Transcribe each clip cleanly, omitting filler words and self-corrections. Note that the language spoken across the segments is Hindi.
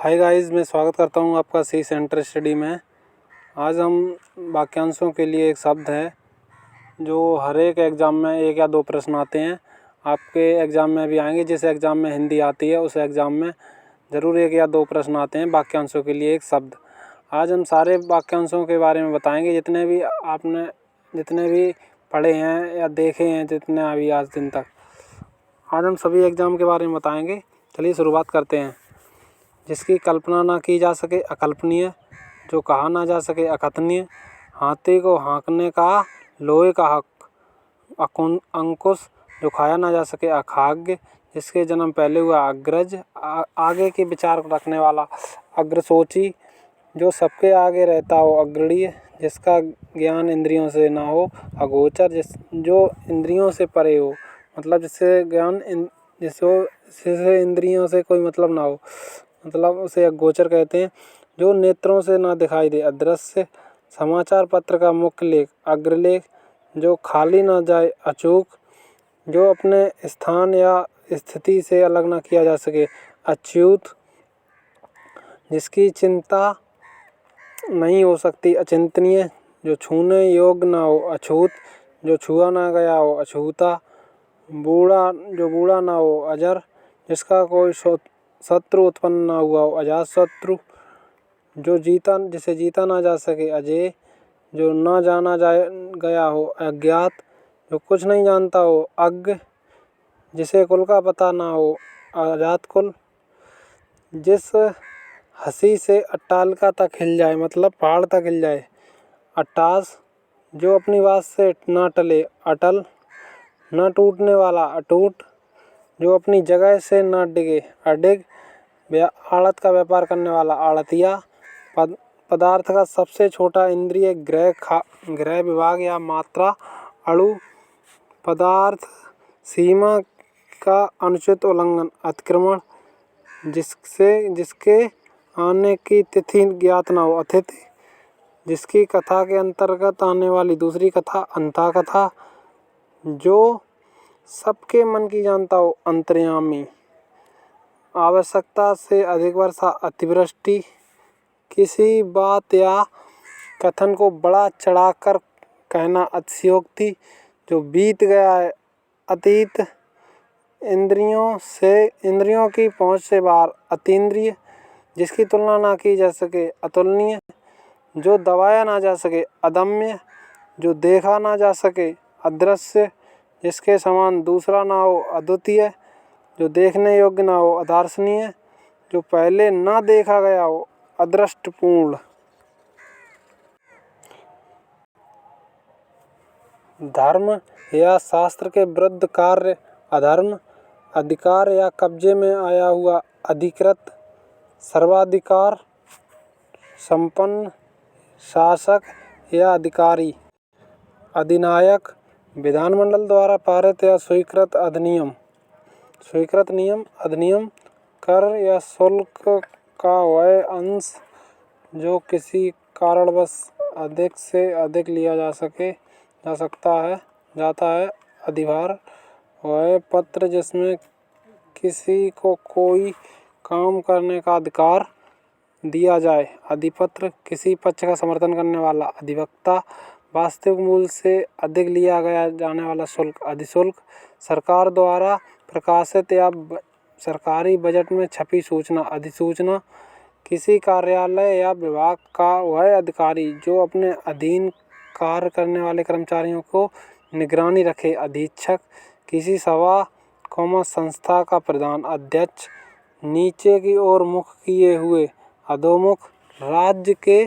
हाय गाइस, मैं स्वागत करता हूं आपका सी सेंटर स्टडी में। आज हम वाक्यांशों के लिए एक शब्द है जो हर एक एग्ज़ाम में एक या दो प्रश्न आते हैं। आपके एग्ज़ाम में भी आएंगे। जिस एग्ज़ाम में हिंदी आती है उस एग्ज़ाम में ज़रूर एक या दो प्रश्न आते हैं वाक्यांशों के लिए एक शब्द। आज हम सारे वाक्यांशों के बारे में बताएंगे, जितने भी पढ़े हैं या देखे हैं, जितने अभी आज दिन तक। आज हम सभी एग्ज़ाम के बारे में बताएंगे। चलिए शुरुआत करते हैं। जिसकी कल्पना ना की जा सके अकल्पनीय, जो कहा ना जा सके अकथनीय, हाथी को हाँकने का लोहे का हक अंकुश, जो खाया ना जा सके अखाद्य, जिसके जन्म पहले हुआ अग्रज, आगे के विचार रखने वाला अग्रसोची, जो सबके आगे रहता हो अग्रणीय, जिसका ज्ञान इंद्रियों से ना हो अगोचर, जो इंद्रियों से परे हो, मतलब जिससे इंद्रियों से कोई मतलब ना हो, मतलब उसे अगोचर कहते हैं। जो नेत्रों से ना दिखाई दे अदृश्य, समाचार पत्र का मुख्य लेख अग्रलेख, जो खाली ना जाए अचूक, जो अपने स्थान या स्थिति से अलग ना किया जा सके अच्युत, जिसकी चिंता नहीं हो सकती अचिंतनीय, जो छूने योग्य ना हो अछूत, जो छुआ ना गया हो अछूता, जो बूढ़ा ना हो अजर, जिसका कोई शत्रु उत्पन्न ना हुआ हो अजात शत्रु, जिसे जीता ना जा सके अजय, जो ना जाना गया हो अज्ञात, जो कुछ नहीं जानता हो अज्ञ, जिसे कुल का पता ना हो अजात कुल, जिस हंसी से अट्टालिका तक हिल जाए, मतलब पहाड़ तक हिल जाए अट्टास, जो अपनी बात से ना टले अटल, न टूटने वाला अटूट, जो अपनी जगह से न डिगे अडिग, आड़त का व्यापार करने वाला आड़तिया, पदार्थ का सबसे छोटा इंद्रिय गृह विभाग या मात्रा अणु, पदार्थ सीमा का अनुचित उल्लंघन अतिक्रमण, जिसके आने की तिथि ज्ञात न हो अतिथि, जिसकी कथा के अंतर्गत आने वाली दूसरी कथा अंता कथा, जो सबके मन की जानता हो अंतर्यामी, आवश्यकता से अधिक वर्षा अतिवृष्टि, किसी बात या कथन को बड़ा चढ़ाकर कहना अतिशयोक्ति, जो बीत गया है अतीत, इंद्रियों की पहुँच से बाहर अतीन्द्रिय, जिसकी तुलना ना की जा सके अतुलनीय, जो दबाया ना जा सके अदम्य, जो देखा ना जा सके अदृश्य, जिसके समान दूसरा ना हो अद्वितीय, जो देखने योग्य ना हो अदर्शनीय, जो पहले ना देखा गया हो अदृष्टपूर्ण। धर्म या शास्त्र के विरुद्ध कार्य अधर्म, अधिकार या कब्जे में आया हुआ अधिकृत, सर्वाधिकार संपन्न, शासक या अधिकारी, अधिनायक, विधानमंडल द्वारा पारित या स्वीकृत नियम अधिनियम, कर या शुल्क का वह अंश जो किसी कारणवश अधिक से अधिक लिया जाता है अधिभार, वह पत्र जिसमें किसी को कोई काम करने का अधिकार दिया जाए अधिपत्र, किसी पक्ष का समर्थन करने वाला अधिवक्ता, वास्तविक मूल्य से अधिक लिया गया जाने वाला शुल्क अधिशुल्क, सरकार द्वारा प्रकाशित या सरकारी बजट में छपी सूचना अधिसूचना, किसी कार्यालय या विभाग का वह अधिकारी जो अपने अधीन कार्य करने वाले कर्मचारियों को निगरानी रखे अधीक्षक, किसी सभा संस्था का प्रधान अध्यक्ष, नीचे की ओर मुख किए हुए अधोमुख, राज्य के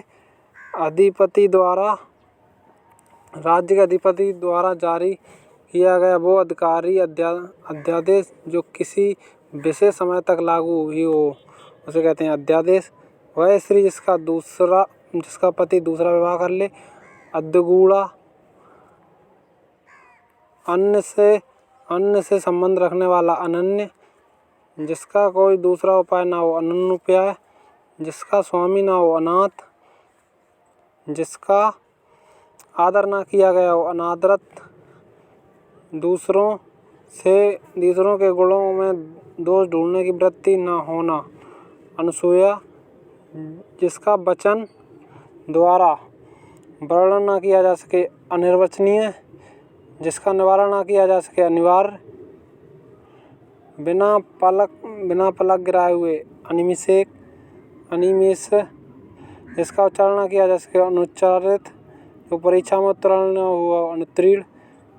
अधिपति द्वारा जारी किया गया वो अधिकारी अध्यादेश जो किसी विशेष समय तक लागू ही हो, उसे कहते हैं अध्यादेश। वह स्त्री जिसका पति दूसरा विवाह कर ले अद्यगूढ़ा, अन्य से संबंध रखने वाला अनन्य, जिसका कोई दूसरा उपाय ना हो अनन्योपाय, जिसका स्वामी ना हो अनाथ, जिसका आदर ना किया गया हो अनादरत, दूसरों के गुणों में दोष ढूंढने की वृत्ति न होना अनसूया, जिसका वचन द्वारा वर्णन ना किया जा सके अनिर्वचनीय, जिसका निवारण ना किया जा सके अनिवार्य, बिना पलक गिराए हुए अनिमेष, जिसका उच्चारण ना किया जा सके अनुच्चारित, जो परीक्षा में उत्तीर्ण न हुआ अनुत्तीर्ण,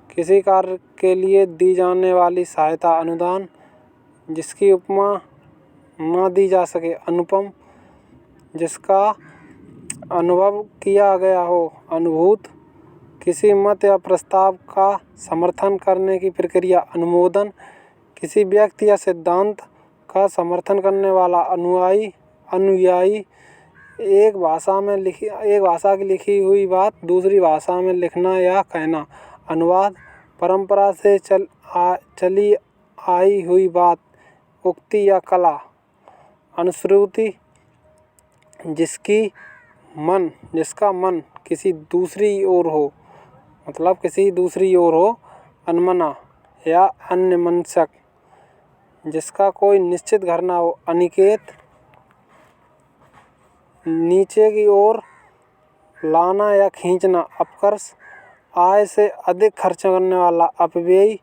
किसी कार्य के लिए दी जाने वाली सहायता अनुदान, जिसकी उपमा ना दी जा सके अनुपम, जिसका अनुभव किया गया हो अनुभूत, किसी मत या प्रस्ताव का समर्थन करने की प्रक्रिया अनुमोदन, किसी व्यक्ति या सिद्धांत का समर्थन करने वाला अनुयायी, एक भाषा की लिखी हुई बात दूसरी भाषा में लिखना या कहना अनुवाद, परंपरा से चली आई हुई बात उक्ति या कला अनुश्रुति, जिसका मन किसी दूसरी ओर हो, मतलब किसी दूसरी ओर हो अनमना या अन्यमनस्क, जिसका कोई निश्चित घर ना हो अनिकेत, नीचे की ओर लाना या खींचना अपकर्ष, आय से अधिक खर्च करने वाला अपव्ययी,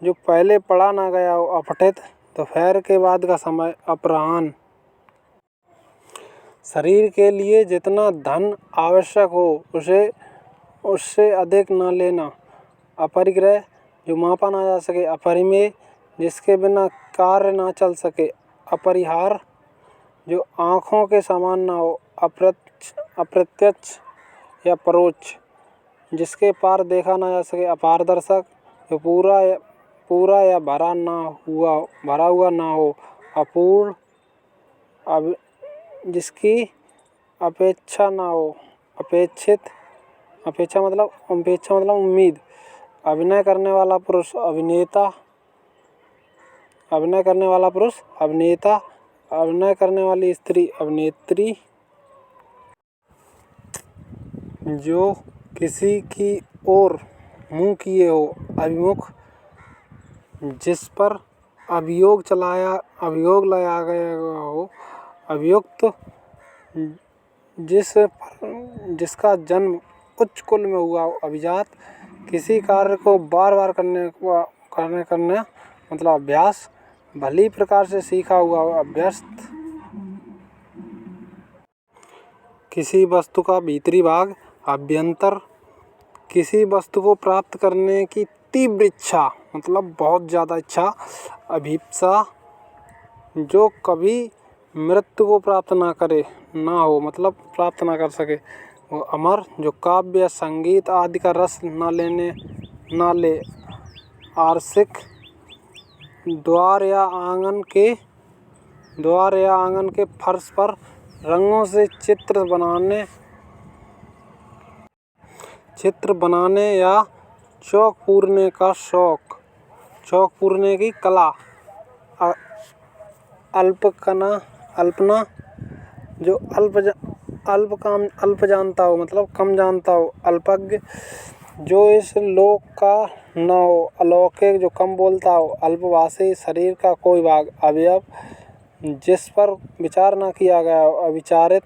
जो पहले पढ़ा ना गया हो अपठित, दोपहर के बाद का समय अपराह्न, शरीर के लिए जितना धन आवश्यक हो उससे अधिक न लेना, अपरिग्रह, जो मापा ना जा सके अपरिमेय, जिसके बिना कार्य ना चल सके अपरिहार, जो आँखों के समान ना हो अप्रत्यक्ष या परोक्ष, जिसके पार देखा ना जा सके अपारदर्शक, जो पूरा या भरा हुआ ना हो अपूर्ण, जिसकी अपेक्षा ना हो अपेक्षित, अपेक्षा मतलब उम्मीद, अभिनय करने वाला पुरुष अभिनेता, अभिनय करने वाली स्त्री अभिनेत्री, जो किसी की ओर मुँह किए हो अभिमुख, जिस पर अभियोग लगाया गया हो अभियुक्त, जिसका जन्म उच्च कुल में हुआ हो अभिजात, किसी कार्य को बार बार करने मतलब अभ्यास, भली प्रकार से सीखा हुआ हो अभ्यस्त, किसी वस्तु का भीतरी भाग अभ्यंतर, किसी वस्तु को प्राप्त करने की तीव्र इच्छा मतलब बहुत ज़्यादा इच्छा अभीप्सा, जो कभी मृत्यु को प्राप्त ना कर सके वो अमर, जो काव्य या संगीत आदि का रस ना ले आरसिक, द्वार या आंगन के फर्श पर रंगों से चित्र बनाने या चौक पूरने का शौक, चौक पूरने की कला, अल्पना, जो अल्प जानता हो मतलब कम जानता हो अल्पज्ञ, जो इस लोक का न हो अलौकिक, जो कम बोलता हो अल्पभाषी, शरीर का कोई भाग अवयव जिस पर विचार न किया गया हो अविचारित,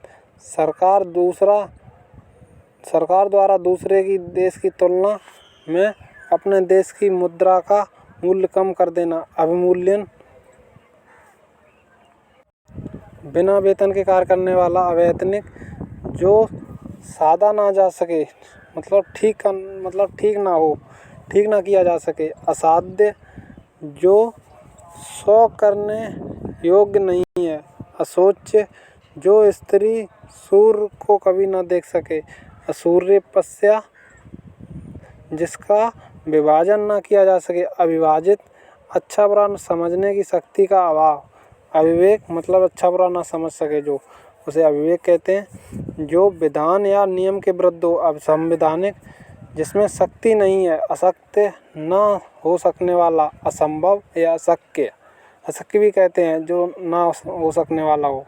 सरकार द्वारा दूसरे की देश की तुलना में अपने देश की मुद्रा का मूल्य कम कर देना अवमूल्यन, बिना वेतन के कार्य करने वाला अवैतनिक, जो साधा ना जा सके मतलब ठीक ना किया जा सके असाध्य, जो शौक करने योग्य नहीं है अशोच्य, जो स्त्री सूर्य को कभी ना देख सके असूर्यपस्या, जिसका विभाजन ना किया जा सके अविभाजित, अच्छा बुरा न समझने की शक्ति का अभाव अविवेक मतलब अच्छा बुरा ना समझ सके जो उसे अविवेक कहते हैं, जो विधान या नियम के विरुद्ध हो असंवैधानिक, जिसमें शक्ति नहीं है अशक्य ना हो सकने वाला असंभव या अशक्य भी कहते हैं जो ना हो सकने वाला हो,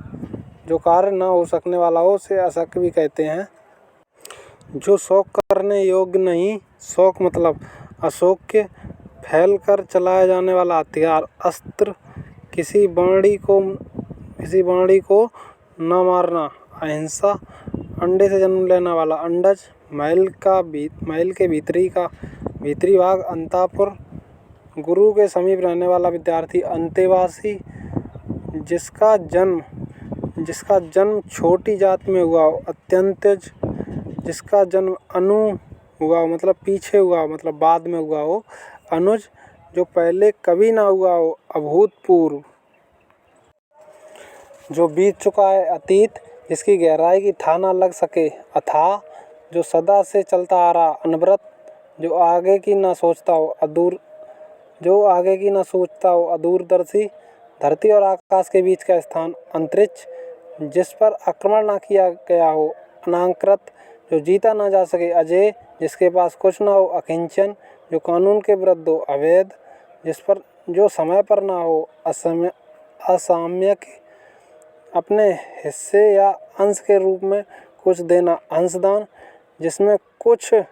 जो कार्य ना हो सकने वाला हो उसे अशक्य भी कहते हैं, जो शौक करने योग्य नहीं, शौक मतलब अशोक्य, फैल कर चलाया जाने वाला हथियार अस्त्र, किसी वाणी को न मारना, अहिंसा, अंडे से जन्म लेने वाला अंडज, महल के भीतरी भाग अंतःपुर, गुरु के समीप रहने वाला विद्यार्थी अंतेवासी, जिसका जन्म छोटी जात में हुआ हो अत्यंतज, जिसका जन्म अनु हुआ हो मतलब पीछे हुआ हो मतलब बाद में हुआ हो अनुज, जो पहले कभी ना हुआ हो अभूतपूर्व, जो बीत चुका है अतीत, जिसकी गहराई की था ना लग सके अथाह, जो सदा से चलता आ रहा अनवरत, जो आगे की ना सोचता हो अदूरदर्शी, धरती और आकाश के बीच का स्थान अंतरिक्ष, जिस पर आक्रमण ना किया गया हो अनांकृत, जो जीता ना जा सके अजेय, जिसके पास कुछ ना हो अकिंचन, जो कानून के विरुद्ध हो अवैध, जो समय पर ना हो असाम्यक, अपने हिस्से या अंश के रूप में कुछ देना अंशदान, जिसमें कुछ भी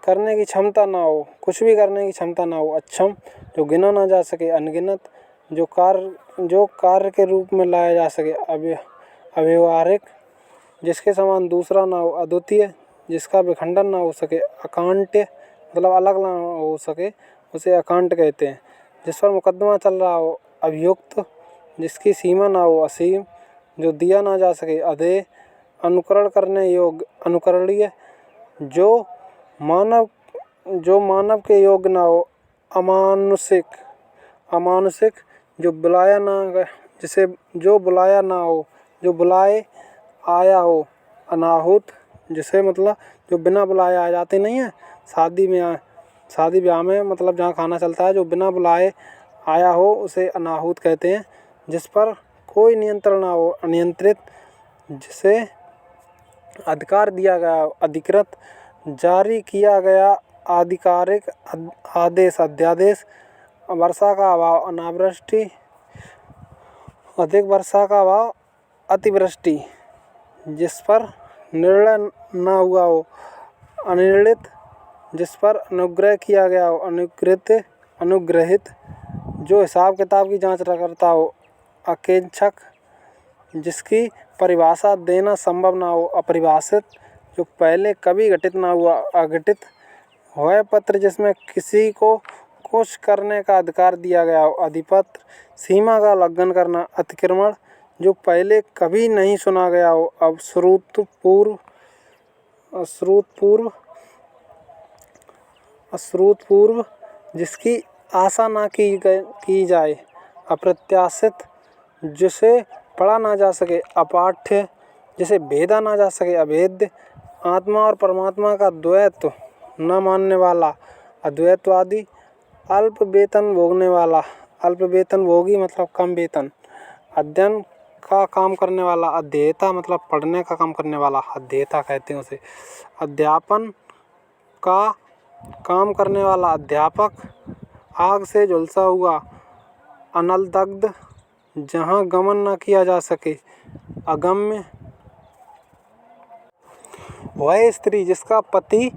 करने की क्षमता ना हो अक्षम, जो गिना ना जा सके अनगिनत, जो कार्य के रूप में लाया जा सके अव्यवहारिक, जिसके समान दूसरा ना हो अद्वितीय, जिसका विखंडन ना हो सके अकांट्य मतलब अलग ना हो सके उसे अकांट कहते हैं, जिस पर मुकदमा चल रहा हो अभियुक्त, जिसकी सीमा ना हो असीम, जो दिया ना जा सके अदेय, अनुकरण करने योग्य अनुकरणीय, जो मानव के योग्य ना हो अमानुषिक, जो बुलाया आया हो अनाहुत, जिसे मतलब जो बिना बुलाए आ जाते नहीं है शादी ब्याह में मतलब जहाँ खाना चलता है, जो बिना बुलाए आया हो उसे अनाहुत कहते हैं, जिस पर कोई नियंत्रण ना हो अनियंत्रित, जिसे अधिकार दिया गया अधिकृत, जारी किया गया आधिकारिक आदेश अध्यादेश, वर्षा का अभाव अनावृष्टि, अधिक वर्षा का अभाव अतिवृष्टि, जिस पर निर्णय ना हुआ हो अनिर्णित, जिस पर अनुग्रह किया गया हो अनुग्रहित, जो हिसाब किताब की जांच करता हो अकेंक्षक, जिसकी परिभाषा देना संभव ना हो अपरिभाषित, जो पहले कभी घटित ना हुआ अघटित, वह पत्र जिसमें किसी को कुछ करने का अधिकार दिया गया हो अधिपत्र, सीमा का उल्लंघन करना अतिक्रमण, जो पहले कभी नहीं सुना गया हो अश्रुतपूर्व, जिसकी आशा ना की जाए अप्रत्याशित, जिसे पढ़ा ना जा सके अपाठ्य, जिसे भेदा ना जा सके अभेद्य, आत्मा और परमात्मा का द्वैत न मानने वाला अद्वैतवादी, अल्प वेतन भोगी मतलब कम वेतन, अध्ययन का काम करने वाला अध्येता मतलब पढ़ने का काम करने वाला अध्येता कहते हैं उसे, अध्यापन का काम करने वाला अध्यापक, आग से झुलसा हुआ अनलदग्ध, जहाँ गमन न किया जा सके अगम्य, वह स्त्री जिसका पति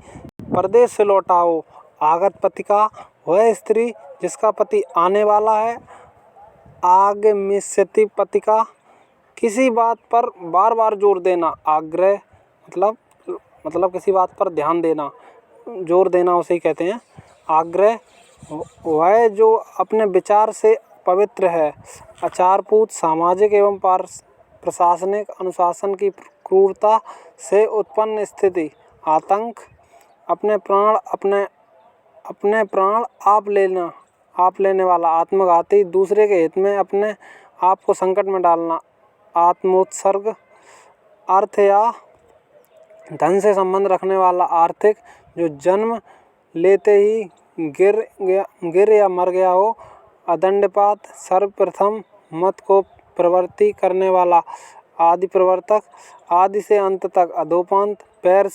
परदेश से लौटा हो आगत पतिका, वह स्त्री जिसका पति आने वाला है आगमिष्यति पतिका, किसी बात पर बार बार जोर देना आग्रह मतलब किसी बात पर ध्यान देना जोर देना उसे कहते हैं आग्रह, वह जो अपने विचार से पवित्र है आचारपूत, सामाजिक एवं प्रशासनिक अनुशासन की क्रूरता से उत्पन्न स्थिति आतंक, अपने प्राण आप लेने वाला आत्मघाती, दूसरे के हित में अपने आप को संकट में डालना आत्मोत्सर्ग, अर्थ या धन से संबंध रखने वाला आर्थिक, जो जन्म लेते ही गिर या मर गया हो अदंडपात, सर्वप्रथम मत को प्रवृत्ति करने वाला आदि प्रवर्तक, आदि से अंत तक अधोपांत, पैर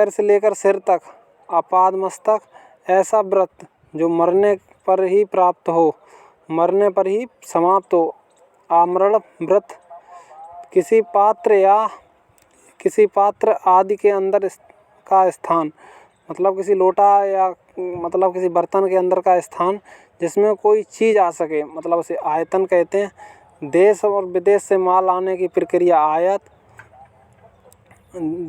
से लेकर सिर तक अपाद मस्तक, ऐसा व्रत जो मरने पर ही प्राप्त हो मरने पर ही समाप्त हो, आमरण व्रत, किसी पात्र आदि के अंदर का स्थान मतलब किसी लोटा या मतलब किसी बर्तन के अंदर का स्थान जिसमें कोई चीज़ आ सके मतलब उसे आयतन कहते हैं, देश और विदेश से माल आने की प्रक्रिया आयात,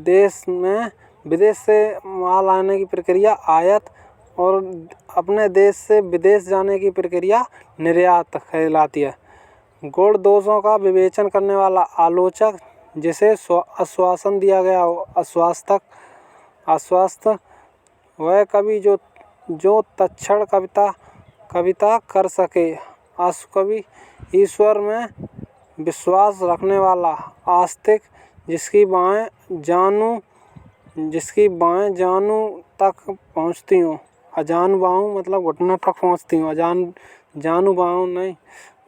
देश में विदेश से माल आने की प्रक्रिया आयात और अपने देश से विदेश जाने की प्रक्रिया निर्यात कहलाती है। गुण दोषों का विवेचन करने वाला आलोचक, जिसे आश्वासन दिया गया हो, आश्वस्त वह कवि जो तत्क्षण कविता कर सके। आशु कवि, ईश्वर में विश्वास रखने वाला। आस्तिक, जिसकी बाहें जानू तक पहुँचती हों। अजानु बाहु मतलब घुटनों तक पहुँचती हों। जानू बाहु नहीं,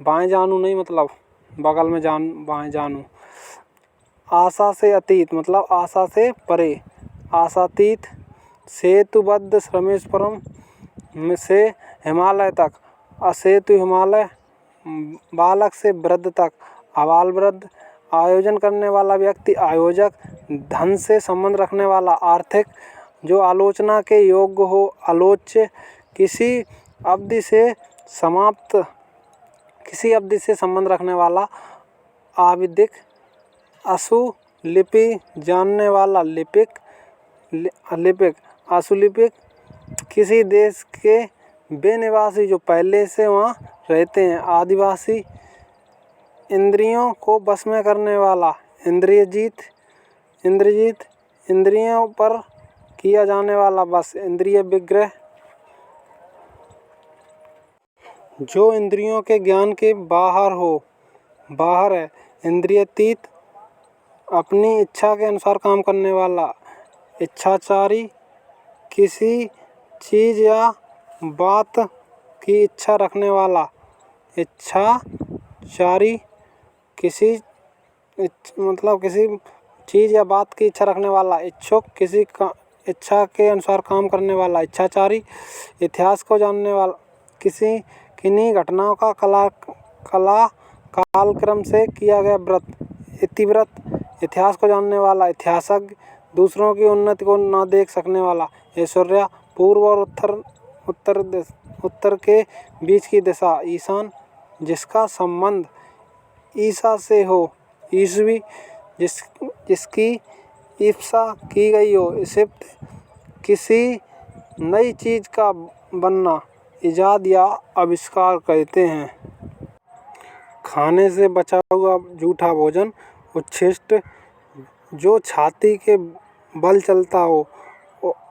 बाएं जानू नहीं मतलब बगल में बाएं जानू। आशा से अतीत मतलब आशा से परे। आशातीत, सेतुबद्ध रामेश्वरम से हिमालय तक। असेतु हिमालय, बालक से वृद्ध तक। आबाल वृद्ध, आयोजन करने वाला व्यक्ति आयोजक। धन से संबंध रखने वाला आर्थिक, जो आलोचना के योग्य हो। आलोच्य, किसी अवधि से संबंध रखने वाला। आविदिक, आशुलिपि, जानने वाला। लिपिक, आशुलिपिक, किसी देश के वे निवासी जो पहले से वहाँ रहते हैं। आदिवासी, इंद्रियों को बस में करने वाला। इंद्रियजीत, इंद्रियों पर किया जाने वाला बस। इंद्रिय विग्रह, जो इंद्रियों के ज्ञान के बाहर है। इंद्रियातीत, अपनी इच्छा के अनुसार काम करने वाला। इच्छाचारी, किसी चीज़ या बात की इच्छा रखने वाला। इच्छाचारी, किसी चीज़ या बात की इच्छा रखने वाला। इच्छुक, किसी का इच्छा के अनुसार काम करने वाला। इच्छाचारी, इतिहास को जानने वाला। किन्हीं घटनाओं का कालक्रम से किया गया व्रत। इतिव्रत, इतिहास को जानने वाला। इतिहासज्ञ, दूसरों की उन्नति को न देख सकने वाला। ऐश्वर्या, पूर्व और उत्तर के बीच की दिशा। ईशान, जिसका संबंध ईसा से हो। ईसवी, जिसकी ईप्सा की गई हो। इसिप्त, किसी नई चीज़ का बनना। इजाद या आविष्कार कहते हैं। खाने से बचा हुआ जूठा भोजन। उच्छिष्ट, जो छाती के बल चलता हो।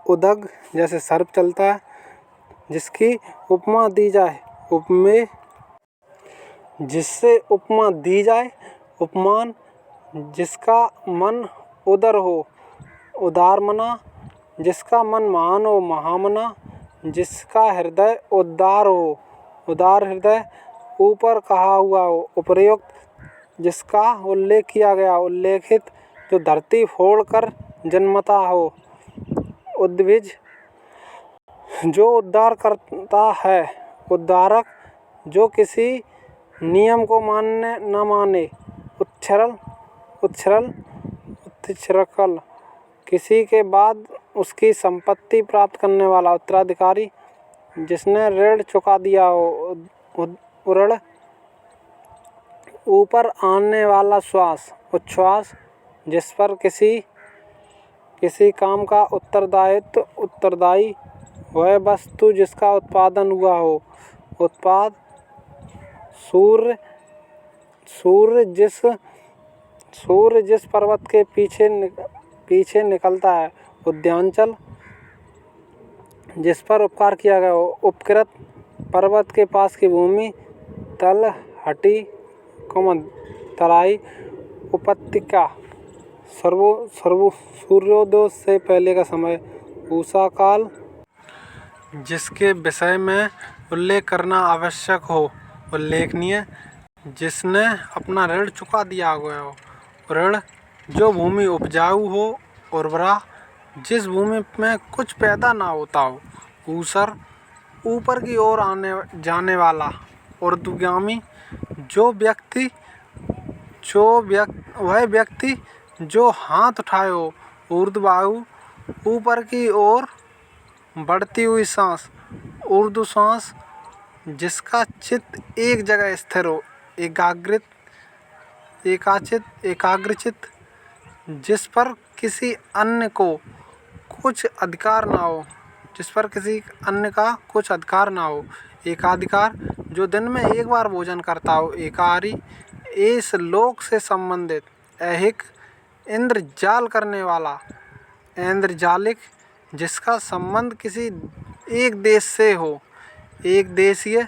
उदग, जैसे सर्प चलता है। जिसकी उपमा दी जाए। उपमेय, जिससे उपमा दी जाए। उपमान, जिसका मन उदर हो। उदारमना, जिसका मन महान हो। महामना, जिसका हृदय उदार हो। उदार हृदय, ऊपर कहा हुआ हो। उपर्युक्त, जिसका उल्लेख किया गया। उल्लेखित, जो धरती फोड़कर जन्मता हो। उद्भिज, जो उद्धार करता है। उद्धारक, जो किसी नियम को न माने। उत्क्षरकल, किसी के बाद उसकी संपत्ति प्राप्त करने वाला। उत्तराधिकारी, जिसने ऋण चुका दिया हो। उरण, ऊपर आने वाला श्वास। उच्छ्वास, जिस पर किसी काम का उत्तरदायी। वह वस्तु जिसका उत्पादन हुआ हो। उत्पाद, सूर्य, जिस पर्वत के पीछे निकलता है। उद्यांचल, जिस पर उपकार किया गया हो। उपकृत, पर्वत के पास की भूमि। तलहटी, तराई। उपत्यका, सूर्योदय से पहले का समय। उषा काल, जिसके विषय में उल्लेख करना आवश्यक हो। उल्लेखनीय, जिसने अपना ऋण चुका दिया गया हो। ऋण, जो भूमि उपजाऊ हो। उर्वरा, जिस भूमि में कुछ पैदा ना होता हो। ऊसर, ऊपर की ओर जाने वाला। ऊर्ध्वगामी, वह व्यक्ति जो हाथ उठाए हो। ऊर्ध्वबाहु, ऊपर की ओर बढ़ती हुई सांस। ऊर्ध्व श्वास, जिसका चित्त एक जगह स्थिर हो। एकाग्रित, एकाग्रचित, जिस पर किसी अन्य को कुछ अधिकार ना हो, जिस पर किसी अन्य का कुछ अधिकार ना हो। एकाधिकार, जो दिन में एक बार भोजन करता हो। एकाहारी, इस लोक से संबंधित। ऐहिक, इंद्रजाल करने वाला। ऐन्द्रजालिक, जिसका संबंध किसी एक देश से हो। एक देशीय,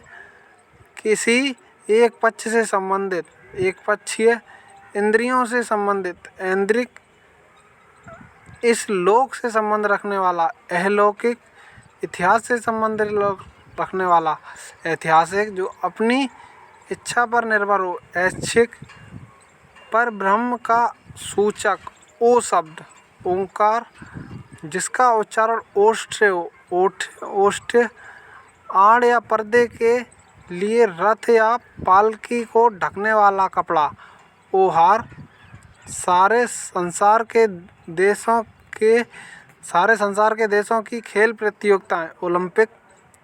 किसी एक पक्ष से संबंधित। एक पक्षीय, इंद्रियों से संबंधित। ऐन्द्रिक, इस लोक से संबंध रखने वाला। अहलौकिक, इतिहास से संबंधित रखने वाला। ऐतिहासिक, जो अपनी इच्छा पर निर्भर हो। ऐच्छिक, पर ब्रह्म का सूचक। ओ शब्द, ओंकार, जिसका उच्चारण ओष्ठ से हो। ओष्ठ, आड़ या पर्दे के लिए रथ या पालकी को ढकने वाला कपड़ा। ओहार, सारे संसार के देशों की खेल प्रतियोगिताएं। ओलंपिक,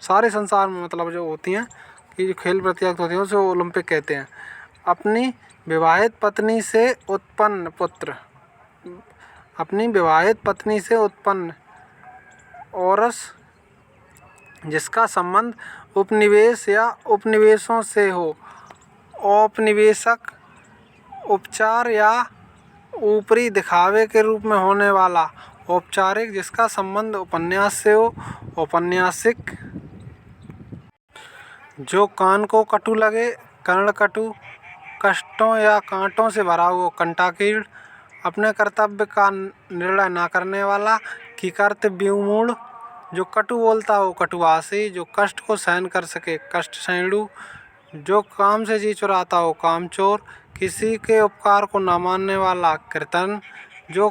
सारे संसार में मतलब जो होती हैं कि जो खेल प्रतियोगिता होती हैं उसे ओलंपिक कहते हैं। अपनी विवाहित पत्नी से उत्पन्न पुत्र। अपनी विवाहित पत्नी से उत्पन्न। औरस, जिसका संबंध उपनिवेश या उपनिवेशों से हो। औपनिवेशिक, उपचार या ऊपरी दिखावे के रूप में होने वाला। औपचारिक, जिसका संबंध उपन्यास से हो। औपन्यासिक, जो कान को कटु लगे। कर्णकटु, कष्टों या कांटों से भरा हुआ। कंटाकीर्ण, अपने कर्तव्य का निर्णय न करने वाला। कीकर्त विमूढ़, जो कटु बोलता हो। कटुभाषी, जो कष्ट को सहन कर सके। कष्टसहिष्णु, जो काम से जी चुराता हो। कामचोर, किसी के उपकार को न मानने वाला। कृतघ्न, जो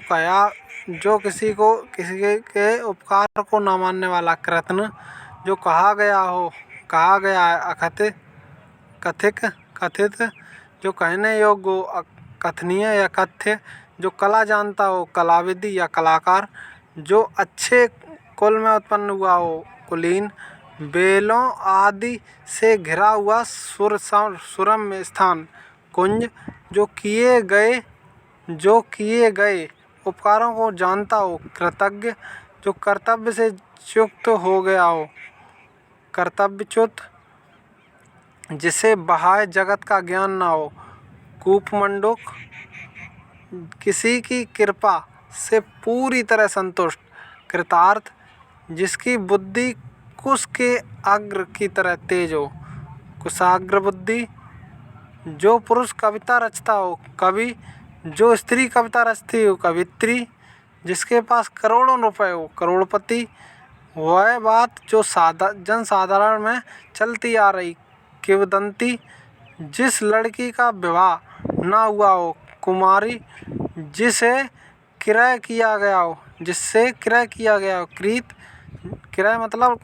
किसी के उपकार को न मानने वाला। कृतघ्न, जो कहा गया है। कथित, जो कहने योग्य हो। कथनीय या कथ्य, जो कला जानता हो। कलाविद या कलाकार, जो अच्छे कुल में उत्पन्न हुआ हो। कुलीन, बेलों आदि से घिरा हुआ सुरम्य स्थान। कुंज, जो किए गए उपकारों को जानता हो। कृतज्ञ, जो कर्तव्य से च्युत हो गया हो। कर्तव्यच्युत, जिसे बाह्य जगत का ज्ञान न हो। कूपमंडूक, किसी की कृपा से पूरी तरह संतुष्ट। कृतार्थ, जिसकी बुद्धि कुश के अग्र की तरह तेज हो। कुशाग्र बुद्धि, जो पुरुष कविता रचता हो। कवि, जो स्त्री कविता रचती हो। कवित्री, जिसके पास करोड़ों रुपए हो। करोड़पति, वह बात जो जनसाधारण में चलती आ रही। किंवदंती, जिस लड़की का विवाह न हुआ हो। कुमारी, जिससे क्रय किया गया हो। कृत, क्रय मतलब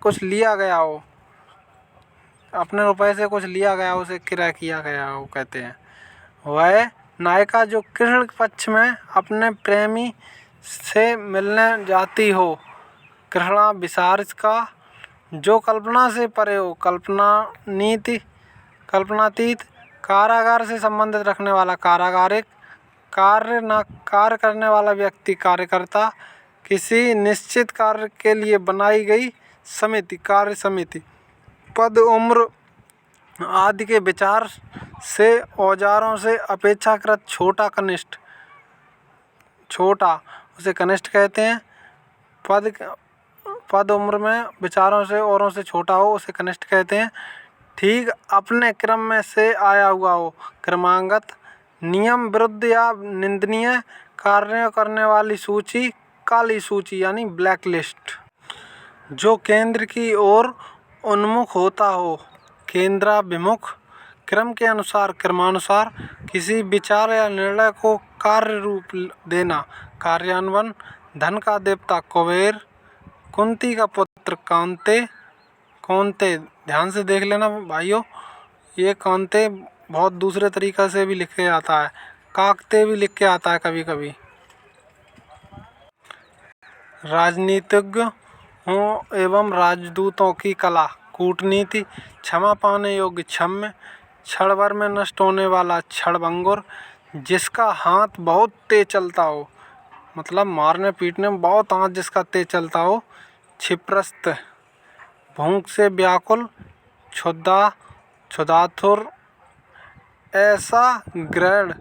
कुछ लिया गया हो, अपने रुपए से कुछ लिया गया हो, उसे क्रय किया गया हो कहते हैं। वह नायिका, जो कृष्ण पक्ष में अपने प्रेमी से मिलने जाती हो। कृष्णा विसारिका, जो कल्पना से परे हो। कल्पनातीत, कारागार से संबंधित रखने वाला। कारागारिक, कार्य करने वाला व्यक्ति। कार्यकर्ता, किसी निश्चित कार्य के लिए बनाई गई समिति। कार्य समिति। पद, उम्र आदि के विचार से औजारों से अपेक्षाकृत छोटा। कनिष्ठ, छोटा उसे कनिष्ठ कहते हैं। पद उम्र में विचारों से औरों से छोटा हो उसे कनिष्ठ कहते हैं। ठीक अपने क्रम में से आया हुआ हो। क्रमागत, नियम विरुद्ध या निंदनीय कार्य करने वाली सूची। काली सूची यानी ब्लैक लिस्ट। जो केंद्र की ओर उन्मुख होता हो। केंद्राभिमुख, क्रम के अनुसार, क्रमानुसार, किसी विचार या निर्णय को कार्य रूप देना। कार्यान्वयन, धन का देवता कुबेर। कुंती का पुत्र कौंते, ध्यान से देख लेना भाइयों, ये कौंते बहुत दूसरे तरीक़े से भी लिखे आता है। काकते भी लिख के आता है कभी कभी। राजनीतिज्ञों एवं राजदूतों की कला। कूटनीति, क्षमा पाने योग्य, क्षम्य, क्षण भर में नष्ट होने वाला क्षणभंगुर, जिसका हाथ बहुत तेज चलता हो, मतलब मारने पीटने में बहुत हाथ जिसका तेज चलता हो। क्षिप्रस्थ, भूख से व्याकुल, क्षुधातुर, ऐसा ग्रहण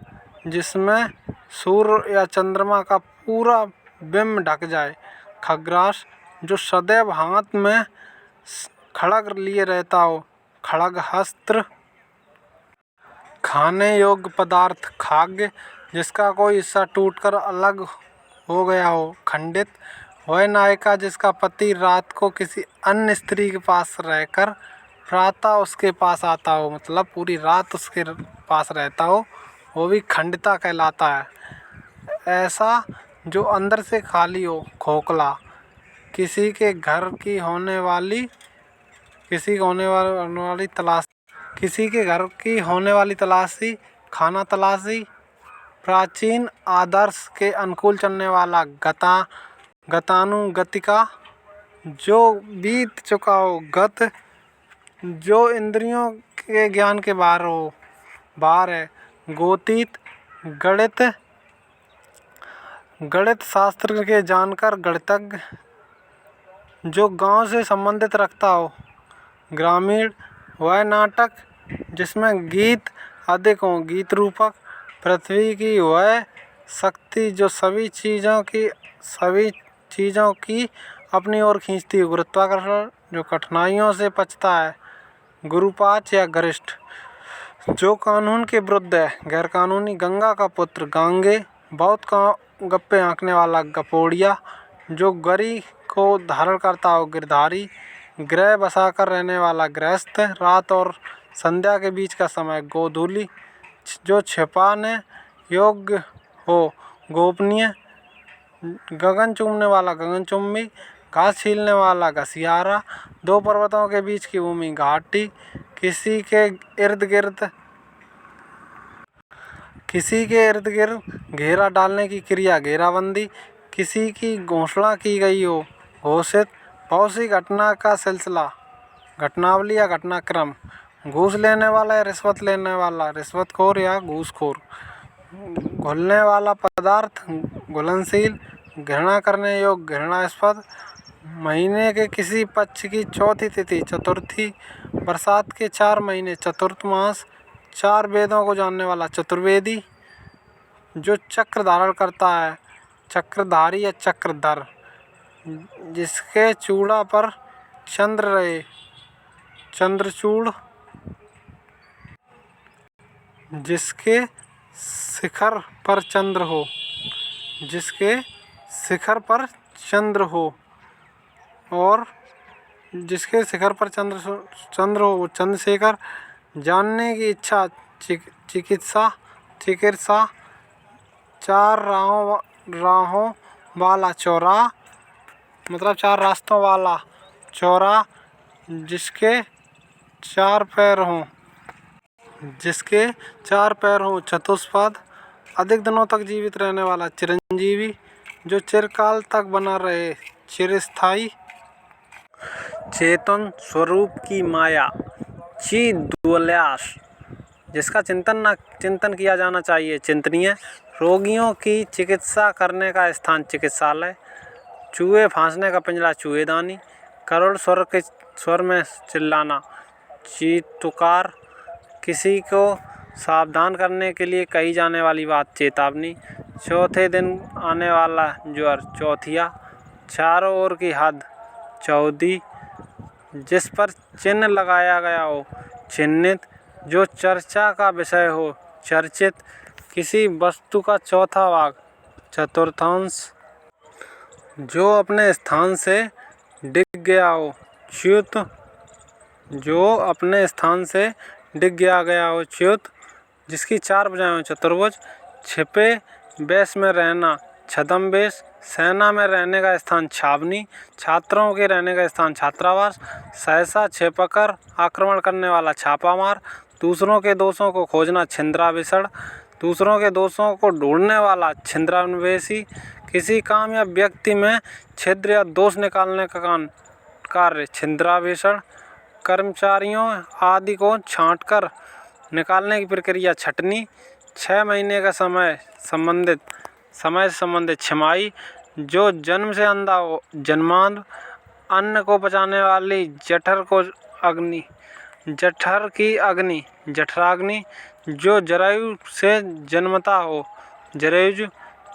जिसमें सूर्य या चंद्रमा का पूरा बिंब ढक जाए। खग्रास, जो सदैव हाथ में खड्ग लिए रहता हो। खड्गहस्त्र, खाने योग्य पदार्थ। खाद्य, जिसका कोई हिस्सा टूटकर अलग हो गया हो। खंडित, वह नायिका जिसका पति रात को किसी अन्य स्त्री के पास रहकर प्रातः उसके पास आता हो, मतलब पूरी रात उसके पास रहता हो, वो भी खंडिता कहलाता है। ऐसा, जो अंदर से खाली हो। खोखला, किसी के घर की होने वाली तलाशी। खाना तलाशी, प्राचीन आदर्श के अनुकूल चलने वाला। गतानुगतिका, जो बीत चुका हो। गत, जो इंद्रियों के ज्ञान के बाहर है। गोतीत, गणित शास्त्र के जानकर, गणितज्ञ, जो गांव से संबंधित रखता हो। ग्रामीण, वह नाटक जिसमें गीत अधिक हों। गीत रूपक, पृथ्वी की वह शक्ति जो सभी चीज़ों की अपनी ओर खींचती है। गुरुत्वाकर्षण, जो कठिनाइयों से पचता है। गुरुपाच या गरिष्ठ, जो कानून के विरुद्ध है। गैरकानूनी, गंगा का पुत्र। गांगे, बहुत गप्पे हाँकने वाला। गपोड़िया, जो गरी को धारण करता हो। गिरधारी, ग्रह बसाकर रहने वाला। गृहस्थ, रात और संध्या के बीच का समय। गोधूली, जो छिपाने योग्य हो। गोपनीय, गगन चूमने वाला। गगनचुंबी, घास छीलने वाला। घसियारा, दो पर्वतों के बीच की भूमि। घाटी, किसी के इर्द गिर्द घेरा डालने की क्रिया। घेराबंदी, किसी की घोषणा की गई हो। घोषित, बहुत सी घटना का सिलसिला। घटनावली या घटनाक्रम। घूस लेने वाला या रिश्वत लेने वाला। रिश्वतखोर या घूसखोर। घुलने वाला पदार्थ। घुलनशील, घृणा करने योग्य। घृणास्पद, महीने के किसी पक्ष की चौथी तिथि। चतुर्थी, बरसात के 4 महीने। चतुर्थ मास, 4 वेदों को जानने वाला। चतुर्वेदी, जो चक्र धारण करता है। चक्रधारी या चक्रधर, जिसके चूड़ा पर चंद्र रहे। चंद्रचूड़, जिसके शिखर पर चंद्र हो। और जिसके शिखर पर चंद्र हो वो चंद्रशेखर। जानने की इच्छा। चिकित्सा, 4 राहों वाला चौराहा, मतलब 4 रास्तों वाला चौराहा। जिसके 4 पैर हों। चतुष्पद, अधिक दिनों तक जीवित रहने वाला। चिरंजीवी, जो चिरकाल तक बना रहे। चिरस्थायी, चेतन स्वरूप की माया। चिदुल्यास, जिसका चिंतन किया जाना चाहिए। चिंतनीय, रोगियों की चिकित्सा करने का स्थान। चिकित्सालय। चूहे फांसने का पिंजरा। चूहेदानी। करुण स्वर में चिल्लाना। चीत्कार, किसी को सावधान करने के लिए कही जाने वाली बात। चेतावनी, चौथे दिन आने वाला ज्वर। चौथिया, चारों ओर की हद। चौदी, जिस पर चिन्ह लगाया गया हो। चिन्हित, जो चर्चा का विषय हो। चर्चित, किसी वस्तु का चौथा भाग। चतुर्थांश, जो अपने स्थान से डिग गया हो। च्युत, जो अपने स्थान से डिग गया हो। च्युत, जिसकी 4 भुजाएं हो। चतुर्भुज, छिपे वेश में रहना। छद्मवेश, सेना में रहने का स्थान। छावनी, छात्रों के रहने का स्थान। छात्रावास, सहसा छिपकर आक्रमण करने वाला। छापामार, दूसरों के दोषों को खोजना। छिंद्राभिषण, दूसरों के दोषों को ढूंढने वाला। छिंद्रान्वेषी, किसी काम या व्यक्ति में छिद्र या दोष निकालने का कार्य। छिंद्राभिषण, कर्मचारियों आदि को छांटकर निकालने की प्रक्रिया छटनी। 6 महीने का समय से संबंधित छिमाई। जो जन्म से अंधा हो जन्मांध। अन्न को पचाने वाली जठर की अग्नि जठराग्नि। जो जरायु से जन्मता हो जरायुज।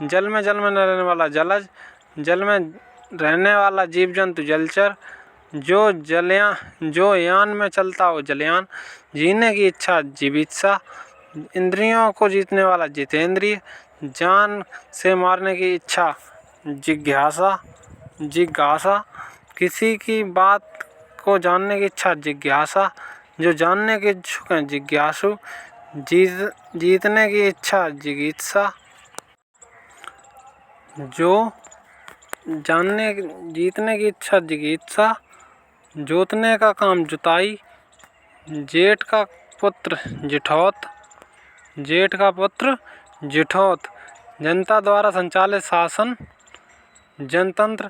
जल में रहने वाला जलज। जल में रहने वाला जीव जंतु जलचर। जो यान में चलता हो जलयान। जीने की इच्छा जीवित्सा। इंद्रियों को जीतने वाला जितेंद्रिय। जान से मारने की इच्छा जिज्ञासा। किसी की बात को जानने की इच्छा जिज्ञासा। जो जानने के इच्छुक हैं जिज्ञासु। जीतने की इच्छा जिगीषा। जो जीतने की इच्छा जिगीषा। जोतने का काम जुताई। जेठ का पुत्र जिठौत। जनता द्वारा संचालित शासन जनतंत्र।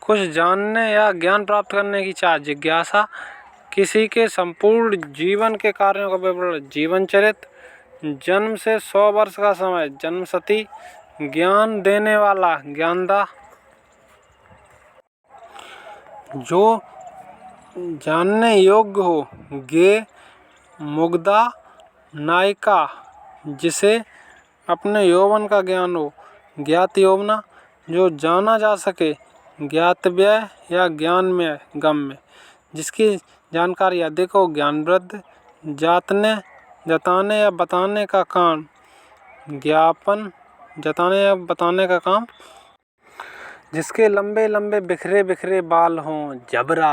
कुछ जानने या ज्ञान प्राप्त करने की चाह जिज्ञासा। किसी के संपूर्ण जीवन के कार्यों का विवरण जीवन चरित्र। जन्म से 100 वर्ष का समय जन्मशती। ज्ञान देने वाला ज्ञानदा। जो जानने योग्य हो ज्ञेय। मुग्धा नायिका। जिसे अपने यौवन का ज्ञान हो ज्ञात यौवना। जो जाना जा सके ज्ञातव्य या ज्ञानमय गम्य। जिसकी जानकारी अधिक हो ज्ञानवृद्ध। जताने या बताने का काम ज्ञापन। जताने या बताने का काम। जिसके लंबे लंबे बिखरे बिखरे बाल हों जबरा।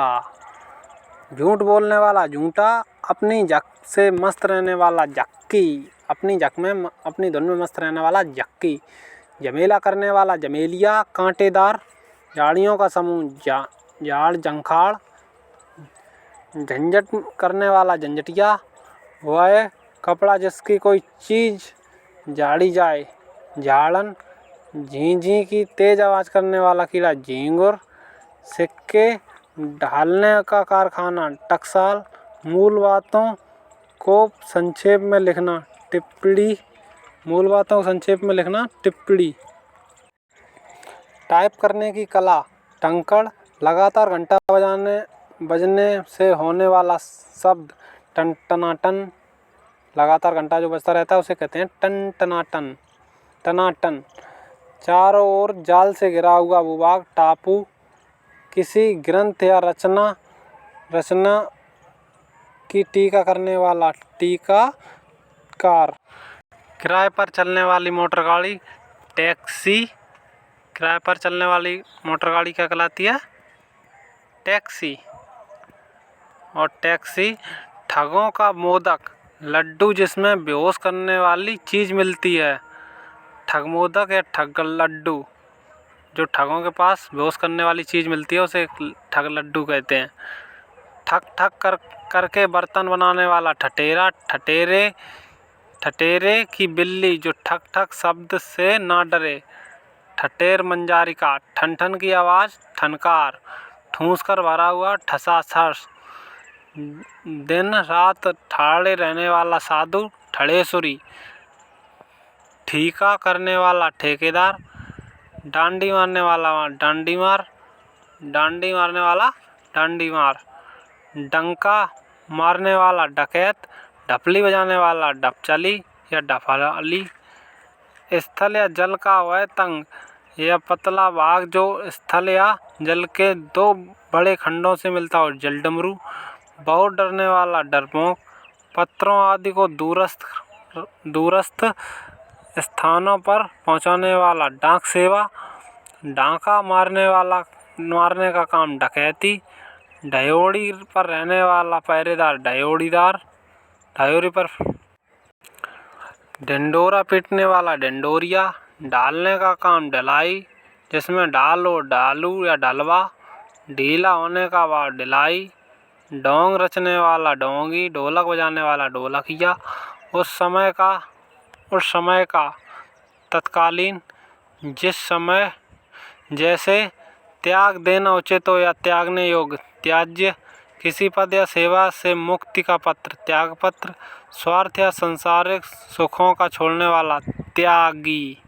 झूठ बोलने वाला झूठा। अपनी जक से मस्त रहने वाला जक्की। अपनी जक में अपनी धुन में मस्त रहने वाला जक्की। झमेला करने वाला जमेलिया। कांटेदार झाड़ियों का समूह झाड़ जंखाड़। झंझट करने वाला झंझटिया। वह कपड़ा जिसकी कोई चीज झाड़ी जाए झाड़न। झी झी की तेज आवाज करने वाला कीड़ा झींगुर। सिक्के ढालने का कारखाना टकसाल। मूल बातों को संक्षेप में लिखना टिप्पणी। टाइप करने की कला टंकड़। लगातार घंटा बजने से होने वाला शब्द टन। लगातार घंटा जो बजता रहता है उसे कहते हैं टनाटन। चारों ओर जाल से घिरा हुआ भूभाग टापू। किसी ग्रंथ या रचना की टीका करने वाला टीकाकार। किराए पर चलने वाली मोटर गाड़ी टैक्सी। किराए पर चलने वाली मोटर गाड़ी क्या कहलाती है? टैक्सी। और टैक्सी ठगों का मोदक लड्डू जिसमें बेहोश करने वाली चीज मिलती है। ठग मोदक या ठग लड्डू। जो ठगों के पास बेहोश करने वाली चीज मिलती है उसे ठग लड्डू कहते हैं। ठक करके बर्तन बनाने वाला ठठेरा। ठठेरे की बिल्ली जो ठक शब्द से ना डरे। ठठेर मंजारिका। ठन की आवाज ठनकार। ठूस कर भरा हुआ ठसाठस। दिन रात ठाड़े रहने वाला साधु ठड़ेसुरी। ठीका करने वाला ठेकेदार। डांडी मारने वाला डांडीमार। डांडी मारने वाला डांडीमार। डंका मारने वाला डकैत। ढपली बजाने वाला डपचली या डफली। स्थल या जल का वह तंग या पतला भाग जो स्थल या जल के दो बड़े खंडों से मिलता हो जलडमरू। बहुत डरने वाला डरपोक। पत्रों आदि को दूरस्थ स्थानों पर पहुंचाने वाला डाक सेवा। डाका मारने का काम डकैती। ढयोड़ी पर रहने वाला पहरेदार ढयोरी पर। ढिंडोरा पीटने वाला ढिंडोरिया। डालने का काम ढलाई जिसमें डाल हो डालू या डलवा। ढीला होने का वार ढिलाई। डोंग रचने वाला डोंगी। ढोलक बजाने वाला ढोलकिया। उस समय का तत्कालीन। जिस समय जैसे त्याग देना उचित हो या त्यागने योग्य त्याज्य। किसी पद या सेवा से मुक्ति का पत्र त्यागपत्र। स्वार्थ या सांसारिक सुखों का छोड़ने वाला, त्यागी।